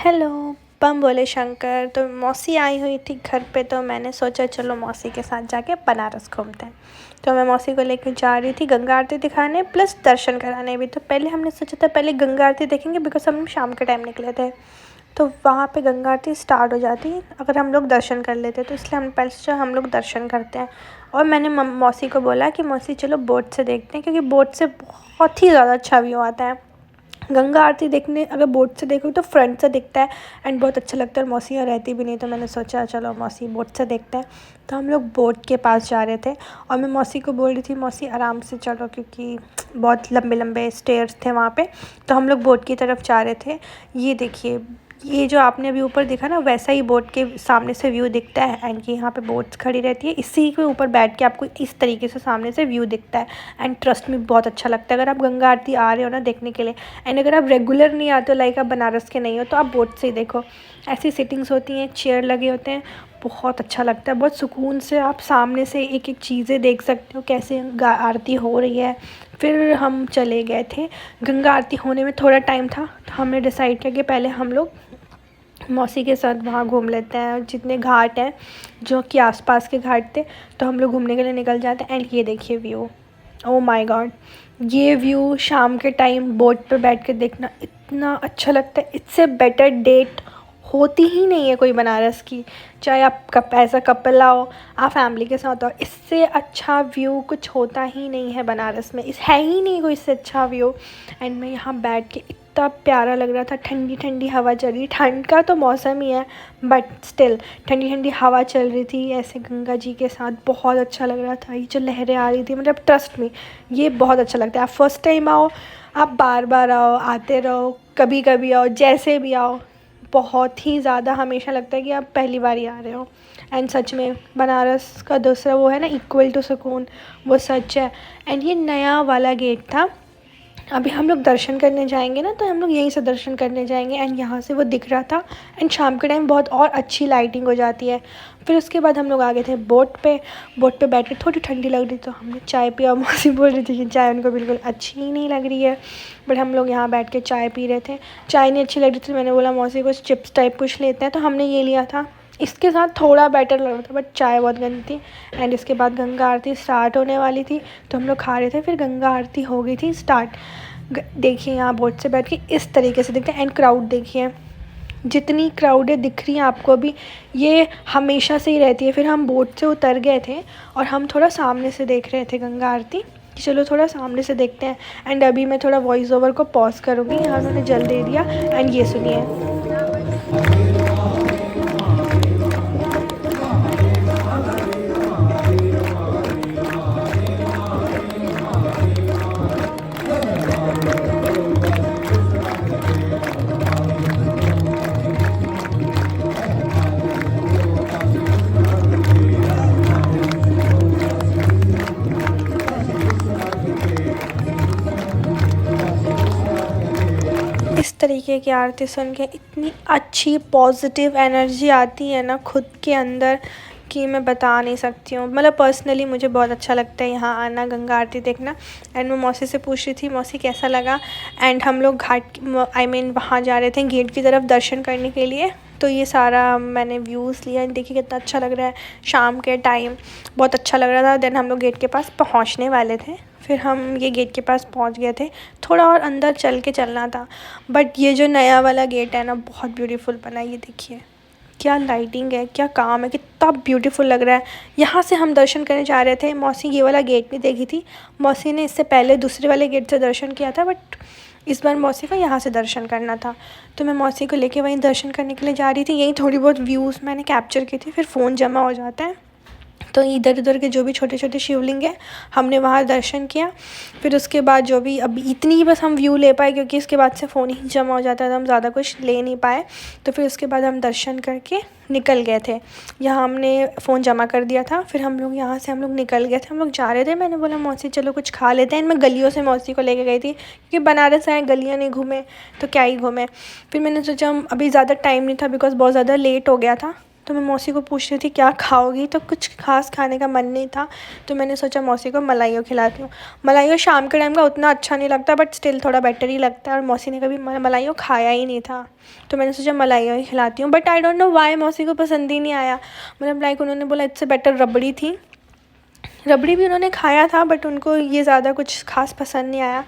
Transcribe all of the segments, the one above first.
Hello. बम बोले शंकर। तो मौसी आई हुई थी घर पे, तो मैंने सोचा चलो मौसी के साथ जाके बनारस घूमते हैं। तो मैं मौसी को लेकर जा रही थी गंगा आरती दिखाने प्लस दर्शन कराने भी। तो पहले हमने सोचा था पहले गंगा आरती देखेंगे, बिकॉज हम शाम के टाइम निकले थे। तो वहाँ पे गंगा आरती स्टार्ट हो जाती अगर हम लोग दर्शन कर लेते, तो इसलिए हमने पहले सोचा हम लोग दर्शन करते हैं। और मैंने मौसी को बोला कि मौसी चलो बोट से देखते हैं, क्योंकि बोट से बहुत ही ज़्यादा अच्छा व्यू आता है। गंगा आरती देखने अगर बोट से देखो तो फ्रंट से दिखता है एंड बहुत अच्छा लगता है। और मौसी यहाँ रहती भी नहीं, तो मैंने सोचा चलो मौसी बोट से देखते हैं। तो हम लोग बोट के पास जा रहे थे और मैं मौसी को बोल रही थी मौसी आराम से चलो, क्योंकि बहुत लंबे लंबे स्टेयर्स थे वहाँ पे। तो हम लोग बोट की तरफ जा रहे थे। ये देखिए, ये जो आपने अभी ऊपर देखा ना, वैसा ही बोट के सामने से व्यू दिखता है। एंड यहाँ पे बोट्स खड़ी रहती है, इसी के ऊपर बैठ के आपको इस तरीके से सामने से व्यू दिखता है। एंड ट्रस्ट में बहुत अच्छा लगता है अगर आप गंगा आरती आ रहे हो ना देखने के लिए। एंड अगर आप रेगुलर नहीं आते हो, लाइक आप बनारस के नहीं हो, तो आप बोट से ही देखो। ऐसी सिटिंग्स होती हैं, चेयर लगे होते हैं, बहुत अच्छा लगता है। बहुत सुकून से आप सामने से एक एक चीज़ें देख सकते हो, कैसे आरती हो रही है। फिर हम चले गए थे। गंगा आरती होने में थोड़ा टाइम था, तो हमने डिसाइड किया कि पहले हम लोग मौसी के साथ वहाँ घूम लेते हैं, जितने घाट हैं जो कि आसपास के घाट थे, तो हम लोग घूमने के लिए निकल जाते हैं। एंड ये देखिए व्यू, ओ माय गॉड, ये व्यू शाम के टाइम बोट पर बैठ के देखना इतना अच्छा लगता है। इससे बेटर डेट होती ही नहीं है कोई बनारस की। चाहे आप ऐसा कपल आओ, आप फैमिली के साथ आओ, इससे अच्छा व्यू कुछ होता ही नहीं है बनारस में। इस है ही नहीं कोई इससे अच्छा व्यू। एंड मैं यहाँ बैठ के इतना प्यारा लग रहा था, ठंडी ठंडी हवा चल रही। ठंड का तो मौसम ही है, बट स्टिल ठंडी ठंडी हवा चल रही थी ऐसे गंगा जी के साथ, बहुत अच्छा लग रहा था। ये जो लहरें आ रही थी, मतलब ट्रस्ट में ये बहुत अच्छा लगता है। आप फर्स्ट टाइम आओ, आप बार बार आओ, आते रहो, कभी कभी आओ, जैसे भी आओ, बहुत ही ज़्यादा हमेशा लगता है कि आप पहली बार ही आ रहे हो। एंड सच में बनारस का दूसरा वो है ना, इक्वल टू सुकून, वो सच है। एंड ये नया वाला गेट था। अभी हम लोग दर्शन करने जाएंगे ना, तो हम लोग यहीं से दर्शन करने जाएंगे। एंड यहाँ से वो दिख रहा था। एंड शाम के टाइम बहुत और अच्छी लाइटिंग हो जाती है। फिर उसके बाद हम लोग आ गए थे बोट पे। बोट पे बैठ के थोड़ी ठंडी लग रही, तो हमने चाय पिया। मौसी बोल रही थी कि चाय उनको बिल्कुल अच्छी ही नहीं लग रही है, बट हम लोग यहाँ बैठ के चाय पी रहे थे। चाय नहीं अच्छी लग रही थी, मैंने बोला मौसी कुछ चिप्स टाइप कुछ लेते हैं, तो हमने ये लिया था। इसके साथ थोड़ा बेटर लग रहा था, बट चाय बहुत गंदी थी। एंड इसके बाद गंगा आरती स्टार्ट होने वाली थी, तो हम लोग खा रहे थे। फिर गंगा आरती हो गई थी स्टार्ट। देखिए यहाँ बोट से बैठ के इस तरीके से दिखता है। एंड क्राउड देखिए, जितनी क्राउडें दिख रही हैं आपको अभी, ये हमेशा से ही रहती है। फिर हम बोट से उतर गए थे और हम थोड़ा सामने से देख रहे थे गंगा आरती, कि चलो थोड़ा सामने से देखते हैं। एंड अभी मैं थोड़ा वॉइस ओवर को पॉज करूँगी, यहाँ उन्होंने जल दे दिया। एंड ये सुनिए। इस तरीके की आरती सुन के इतनी अच्छी पॉजिटिव एनर्जी आती है ना खुद के अंदर, कि मैं बता नहीं सकती हूँ। मतलब पर्सनली मुझे बहुत अच्छा लगता है यहाँ आना, गंगा आरती देखना। एंड मैं मौसी से पूछ रही थी मौसी कैसा लगा। एंड हम लोग घाट वहाँ जा रहे थे गेट की तरफ दर्शन करने के लिए। तो ये सारा मैंने व्यूज़ लिया, देखिए कितना अच्छा लग रहा है शाम के टाइम, बहुत अच्छा लग रहा था। देन हम लोग गेट के पास पहुँचने वाले थे। फिर हम ये गेट के पास पहुंच गए थे। थोड़ा और अंदर चल के चलना था, बट ये जो नया वाला गेट है ना, बहुत ब्यूटीफुल बना है। ये देखिए क्या लाइटिंग है, क्या काम है, कितना ब्यूटीफुल लग रहा है। यहाँ से हम दर्शन करने जा रहे थे। मौसी ये वाला गेट नहीं देखी थी, मौसी ने इससे पहले दूसरे वाले गेट से दर्शन किया था, बट इस बार मौसी का यहाँ से दर्शन करना था। तो मैं मौसी को लेके वहीं दर्शन करने के लिए जा रही थी। यहीं थोड़ी बहुत व्यूज़ मैंने कैप्चर की थी, फिर फ़ोन जमा हो जाता है। तो इधर उधर के जो भी छोटे छोटे शिवलिंग हैं, हमने वहाँ दर्शन किया। फिर उसके बाद जो भी अभी इतनी ही बस हम व्यू ले पाए, क्योंकि इसके बाद से फ़ोन ही जमा हो जाता था, हम ज़्यादा कुछ ले नहीं पाए। तो फिर उसके बाद हम दर्शन करके निकल गए थे। यहाँ हमने फ़ोन जमा कर दिया था। फिर हम लोग यहाँ से हम लोग निकल गए थे, हम लोग जा रहे थे। मैंने बोला मौसी चलो कुछ खा लेते हैं। मैं गलियों से मौसी को लेके गई थी, क्योंकि बनारस आए गलियाँ नहीं घूमे तो क्या ही घूमे। फिर मैंने सोचा अभी ज़्यादा टाइम नहीं था, बिकॉज़ बहुत ज़्यादा लेट हो गया था। तो मैं मौसी को पूछ रही थी क्या खाओगी, तो कुछ खास खाने का मन नहीं था, तो मैंने सोचा मौसी को मलाइयो खिलाती हूँ। मलाइयो शाम के टाइम का उतना अच्छा नहीं लगता, बट स्टिल थोड़ा बेटर ही लगता है, और मौसी ने कभी मलाइयो खाया ही नहीं था, तो मैंने सोचा मलाइयो ही खिलाती हूँ। But I don't know why मौसी को पसंद ही नहीं आया। मतलब लाइक उन्होंने बोला इससे बेटर रबड़ी थी। रबड़ी भी उन्होंने खाया था, बट उनको ये ज़्यादा कुछ खास पसंद नहीं आया।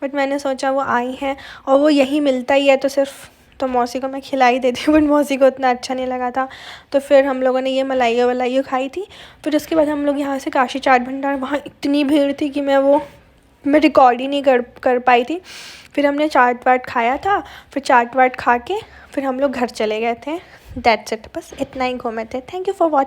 बट मैंने सोचा वो आई हैं और वो यहीं मिलता ही है, तो सिर्फ तो मौसी को मैं खिला ही देती हूँ, बट मौसी को उतना अच्छा नहीं लगा था। तो फिर हम लोगों ने ये मलाइयो वलाइयो खाई थी। फिर उसके बाद हम लोग यहाँ से काशी चाट भंडार, वहाँ इतनी भीड़ थी कि मैं रिकॉर्ड ही नहीं कर पाई थी। फिर हमने चाट वाट खाया था, फिर चाट वाट खा के फिर हम लोग घर चले गए थे। दैट्स इट, बस इतना ही घूमे थे। Thank you for watching.